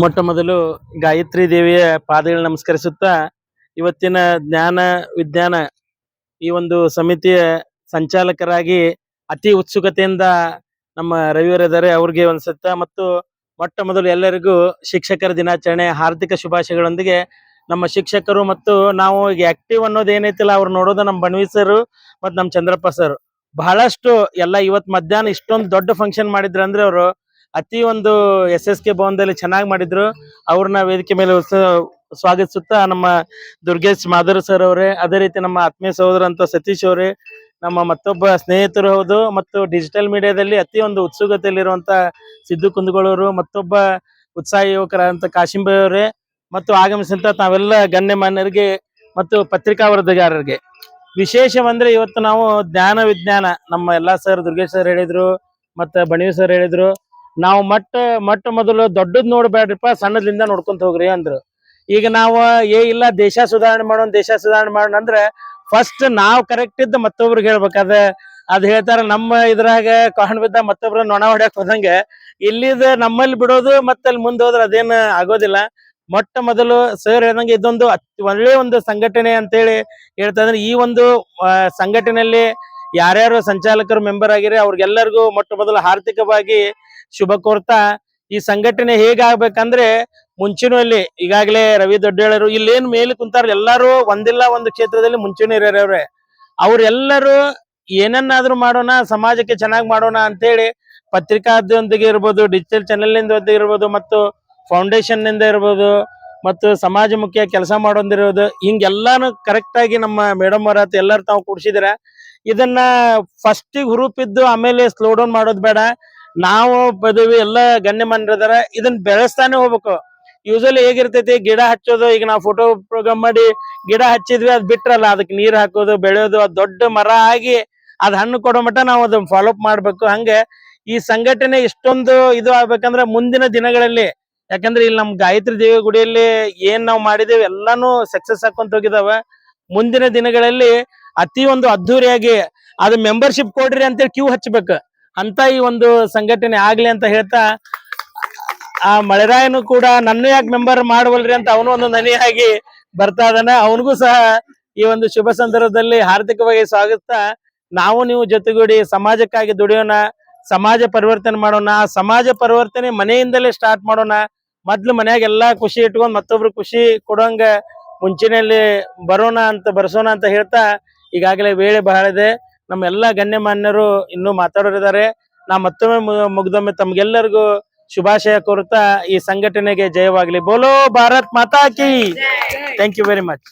ಮೊಟ್ಟ ಮೊದಲು ಗಾಯತ್ರಿ ದೇವಿಯ ಪಾದಗಳು ನಮಸ್ಕರಿಸುತ್ತಾ ಇವತ್ತಿನ ಜ್ಞಾನ ವಿಜ್ಞಾನ ಈ ಒಂದು ಸಮಿತಿಯ ಸಂಚಾಲಕರಾಗಿ ಅತಿ ಉತ್ಸುಕತೆಯಿಂದ ನಮ್ಮ ರವಿಯವರಿದ್ದಾರೆ. ಅವ್ರಿಗೆ ಒಂದ್ಸತ್ತ ಮತ್ತು ಮೊಟ್ಟ ಮೊದಲು ಎಲ್ಲರಿಗೂ ಶಿಕ್ಷಕರ ದಿನಾಚರಣೆ ಹಾರ್ದಿಕ ಶುಭಾಶಯಗಳೊಂದಿಗೆ ನಮ್ಮ ಶಿಕ್ಷಕರು ಮತ್ತು ನಾವು ಈಗ ಆಕ್ಟಿವ್ ಅನ್ನೋದು ಏನೈತಿಲ್ಲ ಅವ್ರು ನೋಡೋದು ನಮ್ಮ ಬಣವಿ ಸರ್ ಮತ್ತು ನಮ್ಮ ಚಂದ್ರಪ್ಪ ಸರ್ ಬಹಳಷ್ಟು ಎಲ್ಲ ಇವತ್ತು ಮಧ್ಯಾಹ್ನ ಇಷ್ಟೊಂದು ದೊಡ್ಡ ಫಂಕ್ಷನ್ ಮಾಡಿದ್ರು ಅಂದ್ರೆ ಅವರು ಅತಿ ಒಂದು SSK ಭವನದಲ್ಲಿ ಚೆನ್ನಾಗಿ ಮಾಡಿದ್ರು. ಅವ್ರನ್ನ ವೇದಿಕೆ ಮೇಲೆ ಸ್ವಾಗತಿಸುತ್ತಾ ನಮ್ಮ ದುರ್ಗೇಶ್ ಮಾಧುರ್ ಸರ್ ಅವರೇ, ಅದೇ ರೀತಿ ನಮ್ಮ ಆತ್ಮೀಯ ಸಹೋದರ ಅಂತ ಸತೀಶ್ ಅವರೇ, ನಮ್ಮ ಮತ್ತೊಬ್ಬ ಸ್ನೇಹಿತರು ಹೌದು ಮತ್ತು ಡಿಜಿಟಲ್ ಮೀಡಿಯಾದಲ್ಲಿ ಅತಿ ಒಂದು ಉತ್ಸುಕತೆಯಲ್ಲಿರುವಂತ ಸಿದ್ದು ಕುಂದಗೋಳವರು, ಮತ್ತೊಬ್ಬ ಉತ್ಸಾಹಿ ಯುವಕರಂತ ಕಾಶಿಂಬೆ ಅವರೇ ಮತ್ತು ಆಗಮಿಸಿದಂತ ತಾವೆಲ್ಲ ಗಣ್ಯಮಾನ್ಯರಿಗೆ ಮತ್ತು ಪತ್ರಿಕಾ ವರದಿಗಾರರಿಗೆ ವಿಶೇಷವಂದ್ರೆ ಇವತ್ತು ನಾವು ಜ್ಞಾನ ವಿಜ್ಞಾನ ನಮ್ಮ ಎಲ್ಲಾ ಸರ್ ದುರ್ಗೇಶ್ ಸರ್ ಹೇಳಿದ್ರು ಮತ್ತೆ ಬಣವಿ ಸರ್ ಹೇಳಿದ್ರು, ನಾವು ಮೊಟ್ಟ ಮೊದಲು ದೊಡ್ಡದ್ ನೋಡ್ಬೇಡ್ರಿಪ್ಪ ಸಣ್ಣದ್ರಿಂದ ನೋಡ್ಕೊಂತ ಹೋಗ್ರಿ ಅಂದ್ರು. ಈಗ ನಾವು ಇಲ್ಲ ದೇಶ ಸುಧಾರಣೆ ಮಾಡೋಣ ಅಂದ್ರೆ ಫಸ್ಟ್ ನಾವ್ ಕರೆಕ್ಟ್ ಇದ್ದ ಮತ್ತೊಬ್ರಿಗೆ ಹೇಳ್ಬೇಕಾದ ಅದ್ ಹೇಳ್ತಾರ ನಮ್ಮ ಇದ್ರಾಗ ಕಾಣ್ ಬಿದ್ದ ಮತ್ತೊಬ್ರ ನೊಣ ಹೊಡ್ಯಾಕ್ ಹೋದಂಗೆ ಇಲ್ಲಿದ ನಮ್ಮಲ್ಲಿ ಬಿಡೋದು ಮತ್ತೆ ಅಲ್ಲಿ ಮುಂದೆ ಹೋದ್ರೆ ಅದೇನ್ ಆಗೋದಿಲ್ಲ. ಮೊಟ್ಟ ಮೊದಲು ಸರ್ ಹೇಳ್ದಂಗೆ ಇದೊಂದು ಒಳ್ಳೆ ಒಂದು ಸಂಘಟನೆ ಅಂತೇಳಿ ಹೇಳ್ತಾ ಇದ್ರೆ ಈ ಒಂದು ಸಂಘಟನೆಯಲ್ಲಿ ಯಾರ್ಯಾರು ಸಂಚಾಲಕರು ಮೆಂಬರ್ ಆಗಿರಿ ಅವ್ರಿಗೆಲ್ಲರಿಗೂ ಮೊಟ್ಟ ಮೊದಲು ಹಾರ್ದಿಕವಾಗಿ ಶುಭ ಕೋರ್ತಾ ಈ ಸಂಘಟನೆ ಹೇಗಾಗ್ಬೇಕಂದ್ರೆ ಮುಂಚೂಣಿಯಲ್ಲಿ ಈಗಾಗಲೇ ರವಿ ದೊಡ್ಡೇಳರು ಇಲ್ಲೇನ್ ಮೇಲೆ ಕುಂತಾರ ಎಲ್ಲಾರು ಒಂದಿಲ್ಲ ಒಂದು ಕ್ಷೇತ್ರದಲ್ಲಿ ಮುಂಚೂಣಿ ಇರೋರವ್ರೆ. ಅವ್ರೆಲ್ಲರೂ ಏನನ್ನಾದ್ರೂ ಮಾಡೋಣ ಸಮಾಜಕ್ಕೆ ಚೆನ್ನಾಗಿ ಮಾಡೋಣ ಅಂತೇಳಿ ಪತ್ರಿಕಾದೊಂದಿಗೆ ಇರ್ಬೋದು, ಡಿಜಿಟಲ್ ಚಾನೆಲ್ ನಿಂದ ಇರ್ಬೋದು ಮತ್ತು ಫೌಂಡೇಶನ್ ನಿಂದ ಇರ್ಬೋದು ಮತ್ತು ಸಮಾಜಮುಖಿ ಕೆಲಸ ಮಾಡೋದಿರೋದು ಹಿಂಗೆಲ್ಲಾನು ಕರೆಕ್ಟ್ ಆಗಿ ನಮ್ಮ ಮೇಡಮ್ ಅವರ ಎಲ್ಲರೂ ತಾವು ಕೂಡ್ಸಿದಿರ. ಇದನ್ನ ಫಸ್ಟಿಗೆ ಹುರುಪಿದ್ದು ಆಮೇಲೆ ಸ್ಲೋ ಡೌನ್ ಮಾಡೋದು ಬೇಡ. ನಾವು ಪದವಿ ಎಲ್ಲ ಗಣ್ಯಮಾನ್ಯರಿದಾರ ಇದನ್ನ ಬೆಳೆಸ್ತಾನೆ ಹೋಗ್ಬೇಕು. ಯೂಶಲಿ ಹೇಗಿರ್ತೈತಿ ಗಿಡ ಹಚ್ಚೋದು, ಈಗ ನಾವು ಫೋಟೋ ಪ್ರೋಗ್ರಾಮ್ ಮಾಡಿ ಗಿಡ ಹಚ್ಚಿದ್ವಿ ಅದ್ ಬಿಟ್ರಲ್ಲ ಅದಕ್ಕೆ ನೀರ್ ಹಾಕೋದು ಬೆಳೆಯೋದು ಅದ್ ದೊಡ್ಡ ಮರ ಆಗಿ ಅದ್ ಹಣ್ಣು ಕೊಡೋ ಮಟ್ಟ ನಾವು ಅದನ್ನ ಫಾಲೋ ಅಪ್ ಮಾಡ್ಬೇಕು. ಹಂಗೆ ಈ ಸಂಘಟನೆ ಇಷ್ಟೊಂದು ಇದು ಆಗ್ಬೇಕಂದ್ರೆ ಮುಂದಿನ ದಿನಗಳಲ್ಲಿ, ಯಾಕಂದ್ರೆ ಇಲ್ಲಿ ನಮ್ ಗಾಯತ್ರಿ ದೇವಿ ಗುಡಿಯಲ್ಲಿ ಏನ್ ನಾವು ಮಾಡಿದೇವಿ ಎಲ್ಲಾನು ಸಕ್ಸಸ್ ಹಾಕೊಂತ ಹೋಗಿದಾವ. ಮುಂದಿನ ದಿನಗಳಲ್ಲಿ ಅತಿ ಒಂದು ಅದ್ದೂರಿಯಾಗಿ ಅದು ಮೆಂಬರ್ಶಿಪ್ ಕೊಡ್ರಿ ಅಂತೇಳಿ ಕ್ಯೂ ಹಚ್ಬೇಕು ಅಂತ ಈ ಒಂದು ಸಂಘಟನೆ ಆಗ್ಲಿ ಅಂತ ಹೇಳ್ತಾ, ಆ ಮಳೆರಾಯನು ಕೂಡ ನನ್ನ ಯಾಕೆ ಮೆಂಬರ್ ಮಾಡವಲ್ರಿ ಅಂತ ಅವನು ಒಂದು ನನಿಯಾಗಿ ಬರ್ತಾ ಇದ್ದಾನೆ. ಅವನಿಗೂ ಸಹ ಈ ಒಂದು ಶುಭ ಸಂದರ್ಭದಲ್ಲಿ ಹಾರ್ದಿಕವಾಗಿ ಸ್ವಾಗತ. ನಾವು ನೀವು ಜೊತೆಗೂಡಿ ಸಮಾಜಕ್ಕಾಗಿ ದುಡಿಯೋಣ, ಸಮಾಜ ಪರಿವರ್ತನೆ ಮಾಡೋಣ. ಸಮಾಜ ಪರಿವರ್ತನೆ ಮನೆಯಿಂದಲೇ ಸ್ಟಾರ್ಟ್ ಮಾಡೋಣ. ಮೊದ್ಲು ಮನ್ಯಾಗ ಎಲ್ಲಾ ಖುಷಿ ಇಟ್ಕೊಂಡ್ ಮತ್ತೊಬ್ರು ಖುಷಿ ಕೊಡೋಂಗ ಮುಂಚಿನಲ್ಲಿ ಬರ್ಸೋಣ ಅಂತ ಹೇಳ್ತಾ, ಈಗಾಗಲೇ ವೇಳೆ ಬಹಳ ಇದೆ. ನಮ್ಮ ಎಲ್ಲಾ ಗಣ್ಯಮಾನ್ಯರು ಇನ್ನೂ ಮಾತಾಡೋರಿದ್ದಾರೆ. ನಾ ಮತ್ತೊಮ್ಮೆ ಮುಗ್ದೊಮ್ಮೆ ತಮ್ಗೆಲ್ಲರಿಗೂ ಶುಭಾಶಯ ಕೋರುತ್ತಾ ಈ ಸಂಘಟನೆಗೆ ಜಯವಾಗಲಿ. ಬೋಲೋ ಭಾರತ್ ಮಾತಾ ಕಿ. Thank you very much.